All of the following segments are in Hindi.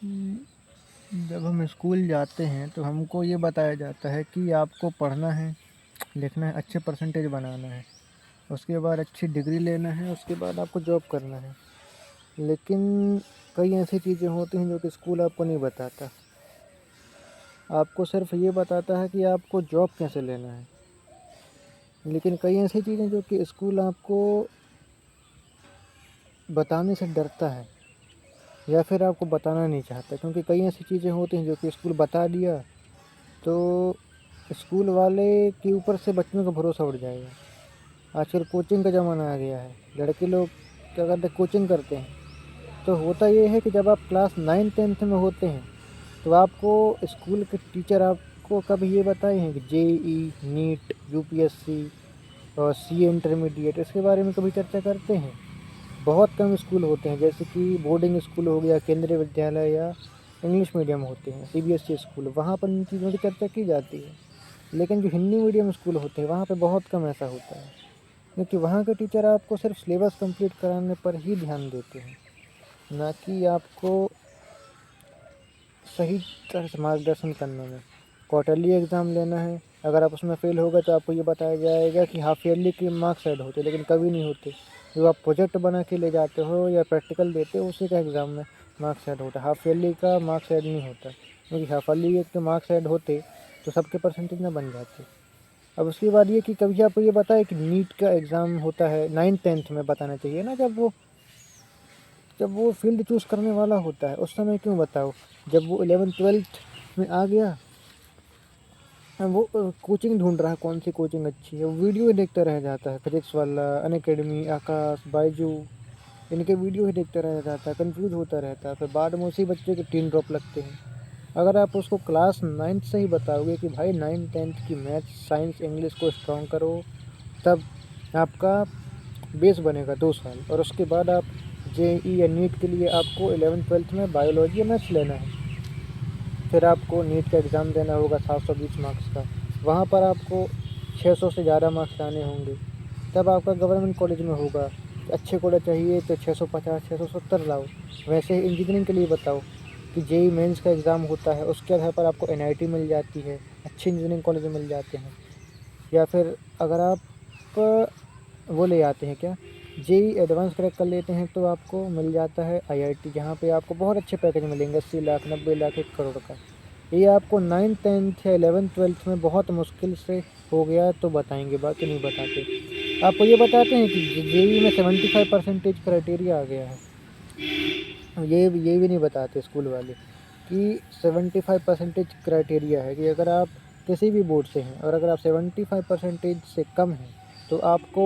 जब हम स्कूल जाते हैं तो हमको ये बताया जाता है कि आपको पढ़ना है, लिखना है, अच्छे परसेंटेज बनाना है, उसके बाद अच्छी डिग्री लेना है, उसके बाद आपको जॉब करना है। लेकिन कई ऐसी चीज़ें होती हैं जो कि स्कूल आपको नहीं बताता। आपको सिर्फ ये बताता है कि आपको जॉब कैसे लेना है। लेकिन कई ऐसी चीज़ें जो कि स्कूल आपको बताने से डरता है या फिर आपको बताना नहीं चाहता, क्योंकि कई ऐसी चीज़ें होती हैं जो कि स्कूल बता दिया तो स्कूल वाले के ऊपर से बच्चों का भरोसा उठ जाएगा। आजकल कोचिंग का ज़माना आ गया है। लड़के लोग क्या करते हैं, कोचिंग करते हैं। तो होता ये है कि जब आप क्लास 9-10 में होते हैं तो आपको स्कूल के टीचर आपको कभी ये बताए हैं कि जेईई, नीट, यूपीएससी और सीए इंटरमीडिएट इसके बारे में कभी चर्चा करते हैं? बहुत कम स्कूल होते हैं, जैसे कि बोर्डिंग स्कूल हो गया, केंद्रीय विद्यालय या इंग्लिश मीडियम होते हैं, सीबीएसई स्कूल, वहाँ पर इन चीज़ों की चर्चा की जाती है। लेकिन जो हिंदी मीडियम स्कूल होते हैं वहाँ पे बहुत कम ऐसा होता है, क्योंकि वहाँ के टीचर आपको सिर्फ सिलेबस कंप्लीट कराने पर ही ध्यान देते हैं, ना कि आपको सही तरह से मार्गदर्शन करने में। क्वार्टरली एग्ज़ाम लेना है, अगर आप उसमें फ़ेल हो गए तो आपको ये बताया जाएगा कि हाफ ईयरली के मार्क्स ऐड होते, लेकिन कभी नहीं होते। जो आप प्रोजेक्ट बना के ले जाते हो या प्रैक्टिकल देते हो उसी का एग्ज़ाम में मार्क्स ऐड होता है, हाफ ईयरली का मार्क्स ऐड नहीं होता। क्योंकि हाफ ईयरली के मार्क्स ऐड होते तो सबके परसेंटेज ना बन जाते। अब उसके बाद ये कि कभी आपको ये बताया कि नीट का एग्ज़ाम होता है 9-10 में, बताना चाहिए ना, जब वो फ़ील्ड चूज़ करने वाला होता है उस समय क्यों बताओ? जब वो 11th-12th में आ गया, अब वो कोचिंग ढूँढ रहा है कौन सी कोचिंग अच्छी है, वो वीडियो ही देखता रह जाता है, फिजिक्स वाला, अनअकैडमी, आकाश, बायजू, इनके वीडियो ही देखता रह जाता है, कन्फ्यूज़ होता रहता है, फिर बाद में उसी बच्चे के 3 ड्रॉप लगते हैं। अगर आप उसको क्लास 9th से ही बताओगे कि भाई 9-10th की मैथ्स, साइंस, इंग्लिश को स्ट्रॉन्ग करो, तब आपका बेस बनेगा 2 साल, और उसके बाद आप जेईई या नीट के लिए आपको 11th-12th में बायोलॉजी या मैथ्स लेना है। फिर आपको नीट का एग्ज़ाम देना होगा 720 मार्क्स का, वहाँ पर आपको 600 से ज़्यादा मार्क्स लाने होंगे, तब आपका गवर्नमेंट कॉलेज में होगा। अच्छे कॉलेज चाहिए तो 650, 670 लाओ। वैसे ही इंजीनियरिंग के लिए बताओ कि जेईई मेंस का एग्ज़ाम होता है, उसके आधार पर आपको एनआईटी मिल जाती है, अच्छे इंजीनियरिंग कॉलेज मिल जाते हैं। या फिर अगर आप वो ले आते हैं क्या, जेईई एडवांस क्रैक कर लेते हैं तो आपको मिल जाता है आईआईटी, जहाँ पे आपको बहुत अच्छे पैकेज मिलेंगे, 80 लाख, 90 लाख, 1 करोड़ का। ये आपको 9-10th या 11th-12th में बहुत मुश्किल से हो गया तो बताएंगे, बाकी नहीं बताते। आपको ये बताते हैं कि जेईई में 75 परसेंटेज क्राइटेरिया आ गया है, ये भी नहीं बताते स्कूल वाले कि 75 परसेंटेज क्राइटेरिया है कि अगर आप किसी भी बोर्ड से हैं और अगर आप 75 परसेंटेज से कम हैं तो आपको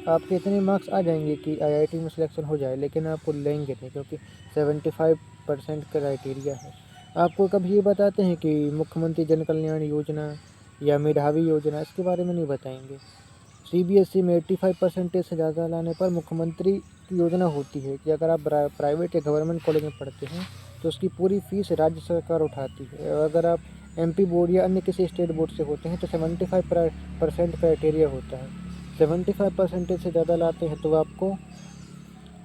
आपके इतने मार्क्स आ जाएंगे कि आईआईटी में सिलेक्शन हो जाए, लेकिन आपको लेंगे नहीं क्योंकि 75% क्राइटेरिया है। आपको कभी ये बताते हैं कि मुख्यमंत्री जन कल्याण योजना या मेधावी योजना, इसके बारे में नहीं बताएंगे। सीबीएसई में 85 परसेंटेज से ज़्यादा लाने पर मुख्यमंत्री की योजना होती है कि अगर आप प्राइवेट या गवर्नमेंट कॉलेज में पढ़ते हैं तो उसकी पूरी फीस राज्य सरकार उठाती है, और अगर आप एमपी बोर्ड या अन्य किसी स्टेट बोर्ड से होते हैं तो 75% क्राइटेरिया होता है। 75 परसेंटेज से ज़्यादा लाते हैं तो आपको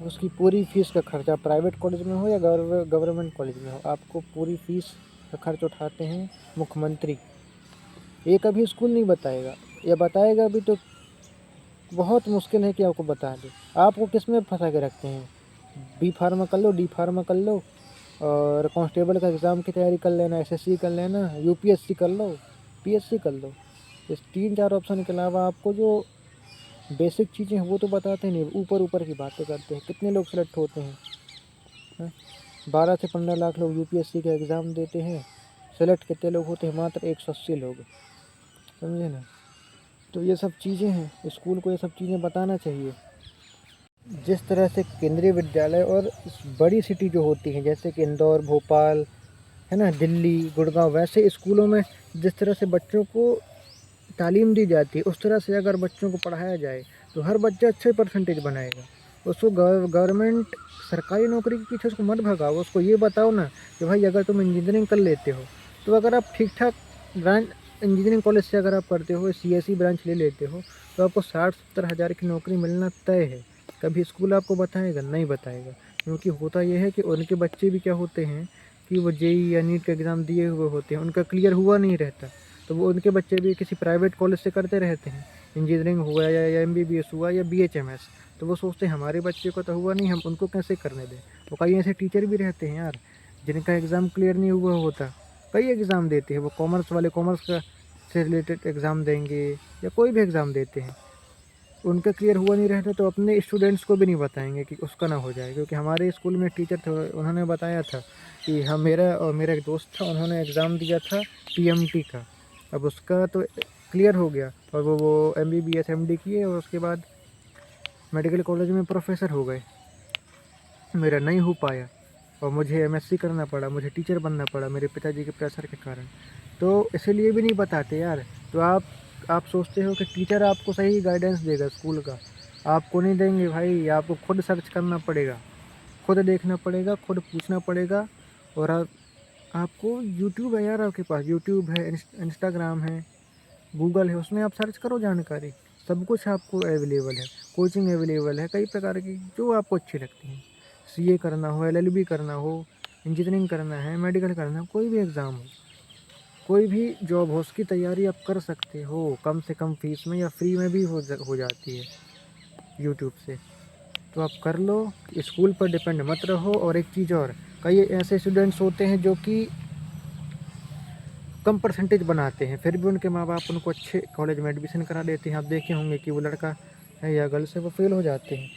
उसकी पूरी फीस का खर्चा, प्राइवेट कॉलेज में हो या गवर्नमेंट कॉलेज में हो, आपको पूरी फीस का खर्च उठाते हैं मुख्यमंत्री। ये कभी स्कूल नहीं बताएगा, या बताएगा भी तो बहुत मुश्किल है कि आपको बता दे। आपको किस में फंसा के रखते हैं, बी फार्मा कर लो, डी फार्मा कर लो, और कांस्टेबल का एग्ज़ाम की तैयारी कर लेना, एसएससी कर लेना, यूपीएससी कर लो, पीएससी कर लो। इस 3-4 ऑप्शन के अलावा आपको जो बेसिक चीज़ें हैं वो तो बताते नहीं, ऊपर ऊपर की बातें करते हैं। कितने लोग सेलेक्ट होते हैं, हैं? 12 से 15 लाख लोग यूपीएससी का एग्ज़ाम देते हैं, सेलेक्ट कितने लोग होते हैं? मात्र 180 लोग, समझे ना। तो ये सब चीज़ें हैं, स्कूल को ये सब चीज़ें बताना चाहिए। जिस तरह से केंद्रीय विद्यालय और बड़ी सिटी जो होती हैं जैसे कि इंदौर, भोपाल, है ना, दिल्ली, गुड़गांव, वैसे स्कूलों में जिस तरह से बच्चों को तालीम दी जाती है उस तरह से अगर बच्चों को पढ़ाया जाए तो हर बच्चा अच्छे परसेंटेज बनाएगा। उसको गवर्नमेंट सरकारी नौकरी के पीछे उसको मत भगाओ, उसको ये बताओ ना कि भाई अगर तुम इंजीनियरिंग कर लेते हो तो अगर आप ठीक ठाक ब्रांच इंजीनियरिंग कॉलेज से अगर आप करते हो, सीएसई ब्रांच ले लेते हो, तो आपको 60-70 हज़ार की नौकरी मिलना तय है। कभी स्कूल आपको बताएगा? नहीं बताएगा। क्योंकि होता यह है कि उनके बच्चे भी क्या होते हैं कि वो जेई या नीट का एग्ज़ाम दिए हुए होते हैं, उनका क्लियर हुआ नहीं रहता, तो वो उनके बच्चे भी किसी प्राइवेट कॉलेज से करते रहते हैं, इंजीनियरिंग हुआ या एमबीबीएस हुआ या बीएचएमएस, तो वो सोचते हैं हमारे बच्चे को तो हुआ नहीं, हम उनको कैसे करने दें। वो कई ऐसे टीचर भी रहते हैं यार, जिनका एग्ज़ाम क्लियर नहीं हुआ होता, कई एग्ज़ाम देते हैं वो, कॉमर्स वाले कॉमर्स का से रिलेटेड एग्ज़ाम देंगे या कोई भी एग्ज़ाम देते हैं, उनका क्लियर हुआ नहीं रहता तो अपने स्टूडेंट्स को भी नहीं बताएंगे कि उसका ना हो जाए। क्योंकि हमारे स्कूल में टीचर थे, उन्होंने बताया था कि हम, मेरा और मेरा एक दोस्त था, उन्होंने एग्ज़ाम दिया था पीएमटी का, अब उसका तो क्लियर हो गया और वो एमबीबीएस एमडी किए और उसके बाद मेडिकल कॉलेज में प्रोफेसर हो गए। मेरा नहीं हो पाया और मुझे एमएससी करना पड़ा, मुझे टीचर बनना पड़ा मेरे पिताजी के प्रेशर के कारण। तो इसीलिए भी नहीं बताते यार। तो आप सोचते हो कि टीचर आपको सही गाइडेंस देगा स्कूल का, आपको नहीं देंगे भाई, आपको खुद सर्च करना पड़ेगा, खुद देखना पड़ेगा, खुद पूछना पड़ेगा। और आपको यूट्यूब है यार, आपके पास यूट्यूब है, इंस्टाग्राम है, गूगल है, उसमें आप सर्च करो जानकारी, सब कुछ आपको अवेलेबल है, कोचिंग अवेलेबल है कई प्रकार की जो आपको अच्छी लगती हैं। सीए करना हो, एलएलबी करना हो, इंजीनियरिंग करना है, मेडिकल करना हो, कोई भी एग्ज़ाम हो, कोई भी जॉब हो, उसकी तैयारी आप कर सकते हो कम से कम फीस में, या फ्री में भी हो जाती है यूट्यूब से। तो आप कर लो, स्कूल पर डिपेंड मत रहो। और एक चीज़ और, कई ऐसे स्टूडेंट्स होते हैं जो कि कम परसेंटेज बनाते हैं, फिर भी उनके माँ बाप उनको अच्छे कॉलेज में एडमिशन करा देते हैं। आप देखे होंगे कि वो लड़का है या गर्ल्स है, वो फेल हो जाते हैं,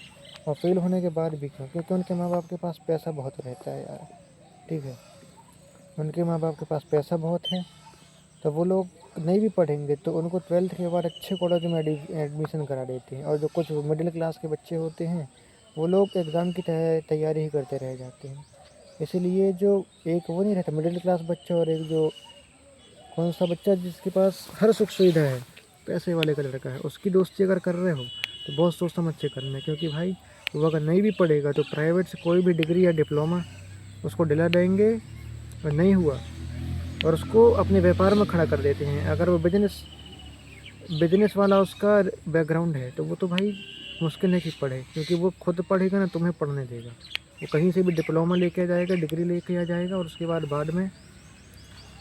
और फेल होने के बाद भी क्यों? क्योंकि उनके माँ बाप के पास पैसा बहुत रहता है यार, ठीक है, उनके माँ बाप के पास पैसा बहुत है, तो वो लोग नहीं भी पढ़ेंगे तो उनको 12th के बाद अच्छे कॉलेज में एडमिशन करा देते हैं। और जो कुछ मिडिल क्लास के बच्चे होते हैं, वो लोग एग्ज़ाम की तैयारी ही करते रह जाते हैं। इसीलिए जो एक वो नहीं रहता मिडिल क्लास बच्चा, और एक जो कौन सा बच्चा जिसके पास हर सुख सुविधा है, पैसे वाले का लड़का है, उसकी दोस्ती अगर कर रहे हो तो बहुत सोच समझ के करना है। क्योंकि भाई वो अगर नहीं भी पढ़ेगा तो प्राइवेट से कोई भी डिग्री या डिप्लोमा उसको दिला देंगे, और नहीं हुआ और उसको अपने व्यापार में खड़ा कर देते हैं। अगर वो बिजनेस वाला उसका बैकग्राउंड है तो वो तो भाई मुश्किल है कि पढ़े, क्योंकि वो खुद पढ़ेगा ना तुम्हें पढ़ने देगा। वो कहीं से भी डिप्लोमा लेके आ जाएगा, डिग्री लेके आ जाएगा, और उसके बाद में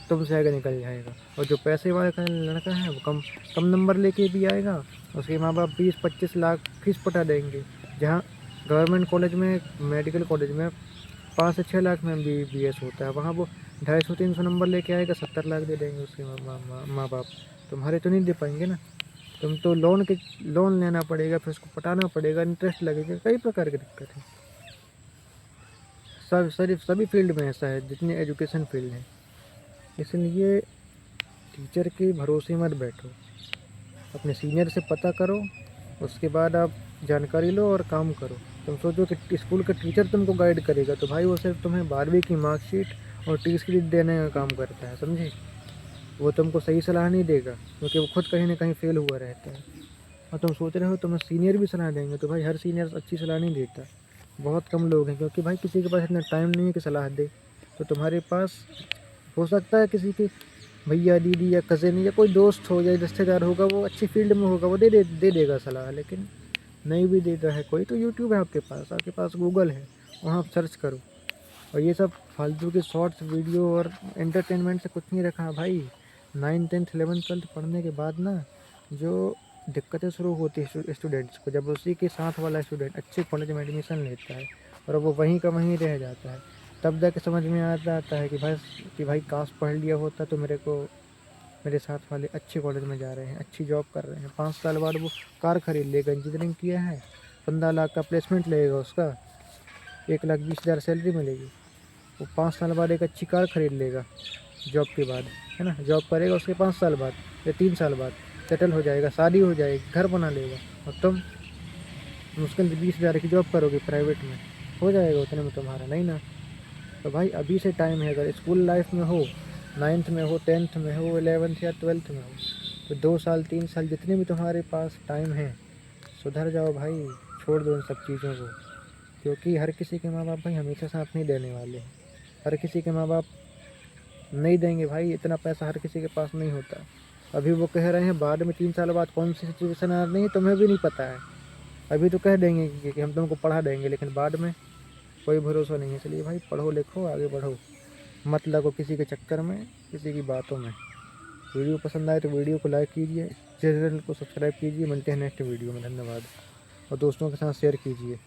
तुमसे आगे निकल जाएगा। और जो पैसे वाले का लड़का है वो कम कम नंबर लेके भी आएगा, उसके माँ बाप 20-25 लाख फीस पटा देंगे। जहाँ गवर्नमेंट कॉलेज में, मेडिकल कॉलेज में 5 से 6 लाख में एमबीबीएस होता है, वहाँ वो 250-300 नंबर लेके आएगा, 70 लाख दे देंगे उसके माँ बाप। तुम्हारे तो नहीं दे पाएंगे ना, तुम तो लोन लेना पड़ेगा, फिर उसको पटाना पड़ेगा, इंटरेस्ट लगेगा, कई प्रकार की दिक्कत है। सभी फील्ड में ऐसा है जितनी एजुकेशन फील्ड है। इसलिए टीचर के भरोसे मत बैठो, अपने सीनियर से पता करो, उसके बाद आप जानकारी लो और काम करो। तुम सोचो कि स्कूल का टीचर तुमको गाइड करेगा, तो भाई वो सिर्फ तुम्हें 12वीं की मार्कशीट और टी-सीट देने का काम करता है, समझे। वो तुमको सही सलाह नहीं देगा, क्योंकि वो खुद कहीं ना कहीं फेल हुआ रहता है। और तुम सोच रहे हो तुम्हें सीनियर भी सलाह देंगे, तो भाई हर सीनियर अच्छी सलाह नहीं देता, बहुत कम लोग हैं। क्योंकि भाई किसी के पास इतना टाइम नहीं है कि सलाह दे। तो तुम्हारे पास हो सकता है किसी के भैया, दीदी या कज़न या कोई दोस्त हो या रिश्तेदार होगा, वो अच्छी फील्ड में होगा, वो दे देगा सलाह। लेकिन नहीं भी देता है कोई, तो यूट्यूब है आपके पास गूगल है, वहाँ आप सर्च करो। और ये सब फालतू के शॉर्ट्स वीडियो और एंटरटेनमेंट से कुछ नहीं रखा भाई। 9th 10th 11th 12th पढ़ने के बाद ना जो दिक्कतें शुरू होती है स्टूडेंट्स को, जब उसी के साथ वाला स्टूडेंट अच्छे कॉलेज में एडमिशन लेता है और वो वहीं का वहीं रह जाता है, तब जाके समझ में आता है कि भाई काश पढ़ लिया होता तो मेरे साथ वाले अच्छे कॉलेज में जा रहे हैं, अच्छी जॉब कर रहे हैं। 5 साल बाद वो कार खरीद लेगा, इंजीनियरिंग किया है, 15 लाख का प्लेसमेंट लगेगा उसका, 1,20,000 सैलरी मिलेगी। वो 5 साल बाद एक अच्छी कार खरीद लेगा जॉब के बाद, है ना। जॉब करेगा, उसके 5 साल बाद या 3 साल बाद सेटल हो जाएगा, शादी हो जाएगी, घर बना लेगा। और तुम मुश्किल से 20,000 की जॉब करोगे प्राइवेट में, हो जाएगा उतने में तुम्हारा, नहीं ना। तो भाई अभी से टाइम है, अगर स्कूल लाइफ में हो, 9th में हो, 10th में हो, 11th या 12th में हो, तो 2 साल 3 साल जितने भी तुम्हारे पास टाइम है, सुधर जाओ भाई, छोड़ दो इन सब चीज़ों को। क्योंकि हर किसी के माँ बाप भाई हमेशा साथ नहीं देने वाले हैं, हर किसी के माँ बाप नहीं देंगे भाई, इतना पैसा हर किसी के पास नहीं होता। अभी वो कह रहे हैं, बाद में 3 साल बाद कौन सी सिचुएशन आ रही है तुम्हें भी नहीं पता है। अभी तो कह देंगे कि हम तुमको पढ़ा देंगे, लेकिन बाद में कोई भरोसा नहीं है। इसलिए भाई पढ़ो लिखो, आगे बढ़ो। मत लगो किसी के चक्कर में, किसी की बातों में। वीडियो पसंद आए तो वीडियो को लाइक कीजिए, चैनल को सब्सक्राइब कीजिए। मिलते हैं नेक्स्ट वीडियो में। धन्यवाद। और दोस्तों के साथ शेयर कीजिए।